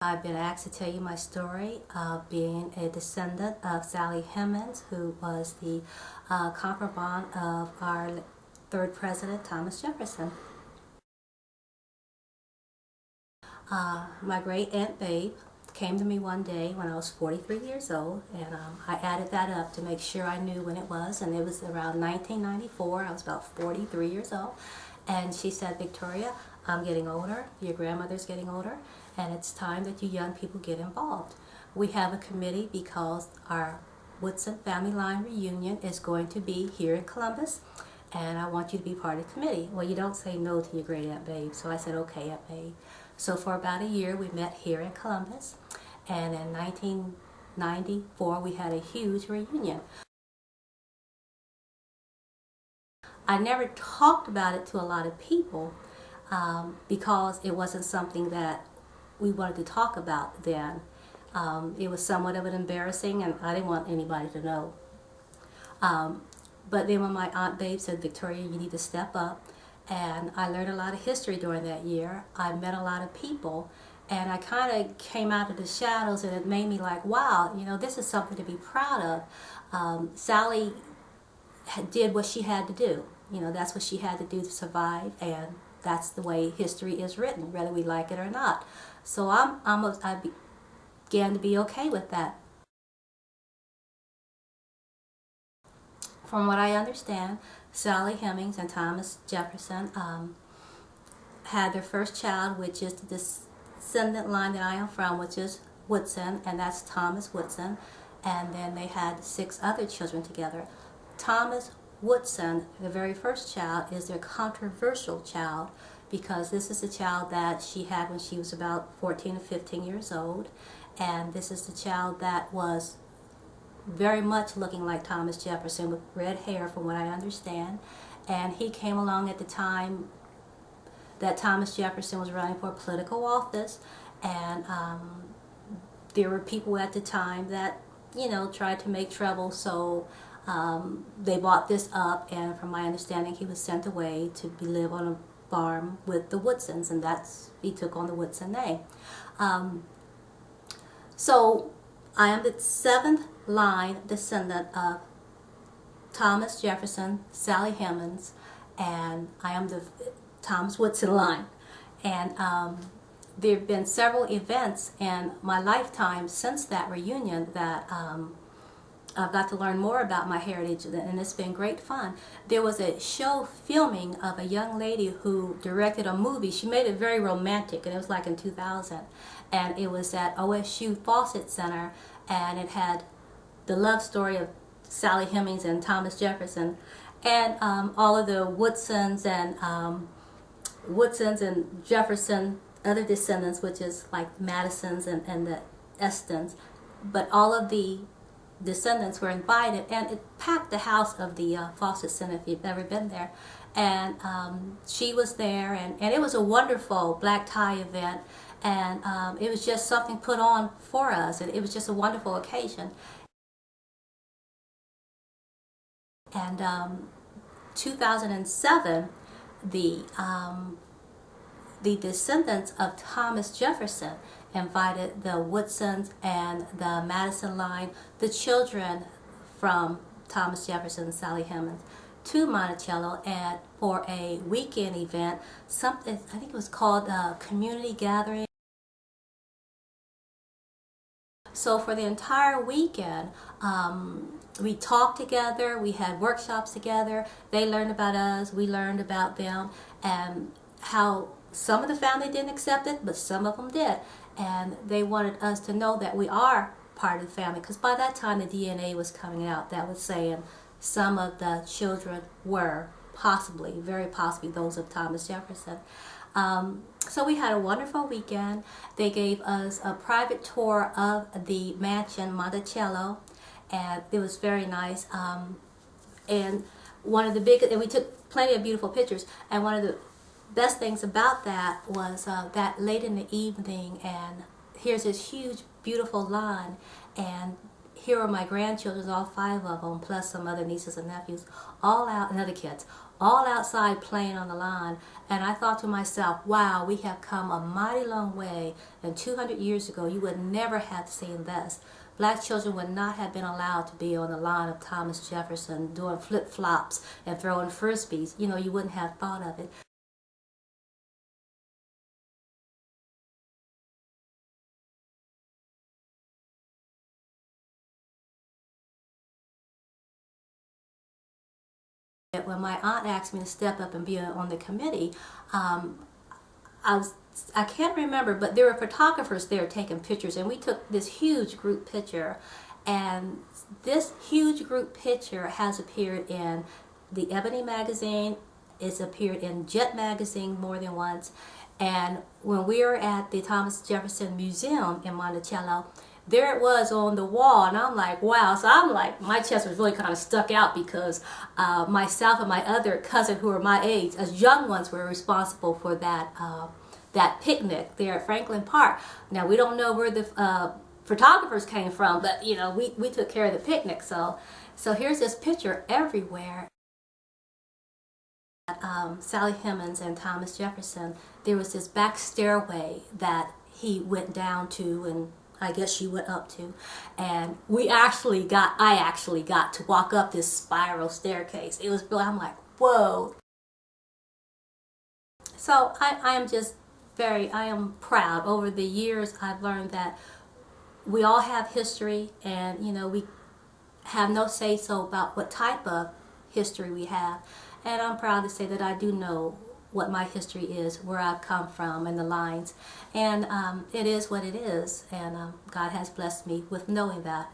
I've been asked to tell you my story of being a descendant of Sally Hemings, who was the concubine of our third president, Thomas Jefferson. My great Aunt Babe came to me one day when I was 43 years old, and I added that up to make sure I knew when it was, and it was around 1994. I was about 43 years old, and she said, "Victoria, I'm getting older, your grandmother's getting older, and it's time that you young people get involved. We have a committee because our Woodson family line reunion is going to be here in Columbus, and I want you to be part of the committee." Well, you don't say no to your great Aunt Babe, so I said, "Okay, Aunt Babe." So for about a year, we met here in Columbus, and in 1994, we had a huge reunion. I never talked about it to a lot of people because it wasn't something that we wanted to talk about then. It was somewhat of an embarrassing, and I didn't want anybody to know. But then when my Aunt Babe said, "Victoria, you need to step up," and I learned a lot of history during that year. I met a lot of people, and I kind of came out of the shadows, and it made me like, wow, this is something to be proud of. Sally did what she had to do. That's what she had to do to survive, and that's the way history is written, whether we like it or not. So I began to be okay with that. From what I understand, Sally Hemings and Thomas Jefferson had their first child, which is the descendant line that I am from, which is Woodson, and that's Thomas Woodson. And then they had 6 other children together. Thomas Woodson, the very first child, is their controversial child because this is the child that she had when she was about 14 or 15 years old. And this is the child that was very much looking like Thomas Jefferson with red hair, from what I understand. And he came along at the time that Thomas Jefferson was running for political office, and there were people at the time that tried to make trouble, so they bought this up, and from my understanding he was sent away to live on a farm with the Woodsons, and he took on the Woodson name. So I am the 7th line descendant of Thomas Jefferson, Sally Hemings, and I am the Thomas Woodson line. And there have been several events in my lifetime since that reunion that I've got to learn more about my heritage, and it's been great fun. There was a show filming of a young lady who directed a movie. She made it very romantic, and it was like in 2000. And it was at OSU Fawcett Center, and it had the love story of Sally Hemings and Thomas Jefferson, and all of the Woodsons and Jefferson other descendants, which is like Madisons and the Estons. But all of the descendants were invited, and it packed the house of the Fawcett Center, if you've never been there. And she was there, and it was a wonderful black tie event, and it was just something put on for us, and it was just a wonderful occasion. And 2007, the descendants of Thomas Jefferson invited the Woodsons and the Madison line, the children from Thomas Jefferson and Sally Hemings, to Monticello and for a weekend event. Something, I think it was called Community Gathering. So for the entire weekend, we talked together, we had workshops together, they learned about us, we learned about them, and how some of the family didn't accept it, but some of them did. And they wanted us to know that we are part of the family, because by that time the DNA was coming out that was saying some of the children were possibly, very possibly, those of Thomas Jefferson. So we had a wonderful weekend. They gave us a private tour of the mansion Monticello, and it was very nice. And we took plenty of beautiful pictures, and one of the best things about that was that late in the evening, and here's this huge beautiful lawn, and here are my grandchildren, all 5 of them, plus some other nieces and nephews, all out, and other kids, all outside playing on the lawn. And I thought to myself, wow, we have come a mighty long way. And 200 years ago, you would never have seen this. Black children would not have been allowed to be on the lawn of Thomas Jefferson doing flip-flops and throwing frisbees. You know, you wouldn't have thought of it. When my aunt asked me to step up and be on the committee, I can't remember, but there were photographers there taking pictures, and we took this huge group picture. And this huge group picture has appeared in the Ebony magazine. It's appeared in Jet magazine more than once. And when we were at the Thomas Jefferson Museum in Monticello, there it was on the wall, and I'm like, wow. So I'm like, my chest was really kind of stuck out because myself and my other cousin who were my age, as young ones, were responsible for that picnic there at Franklin Park. Now, we don't know where the photographers came from, but you know, we took care of the picnic. So here's this picture everywhere. Sally Hemings and Thomas Jefferson, there was this back stairway that he went down to, and I guess she went up to, and I actually got to walk up this spiral staircase. It was, I'm like, whoa. So I am just I am proud. Over the years, I've learned that we all have history, and you know, we have no say-so about what type of history we have. And I'm proud to say that I do know what my history is, where I've come from, and the lines. And it is what it is, and God has blessed me with knowing that.